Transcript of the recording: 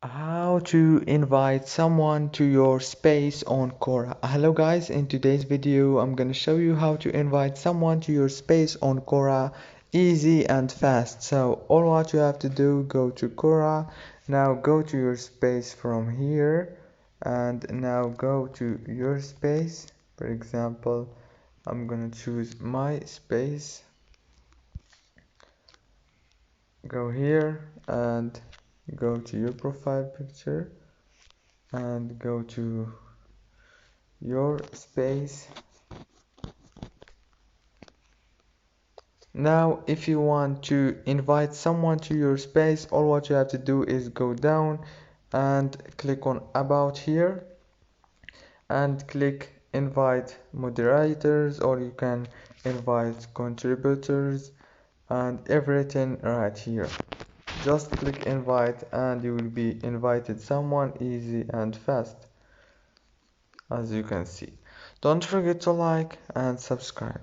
How to invite someone to your space on Quora. Hello guys, in today's video I'm gonna show you how to invite someone to your space on Quora easy and fast. So all what you have to do, go to Quora, now go to your space from here and now go to your space. For example, I'm gonna choose my space, go here and go to your profile picture and go to your space. Now if you want to invite someone to your space, all what you have to do is go down and click on about here and click invite moderators, or you can invite contributors and everything right here. Just click invite and you will be invited someone easy and fast, as you can see. Don't forget to like and subscribe.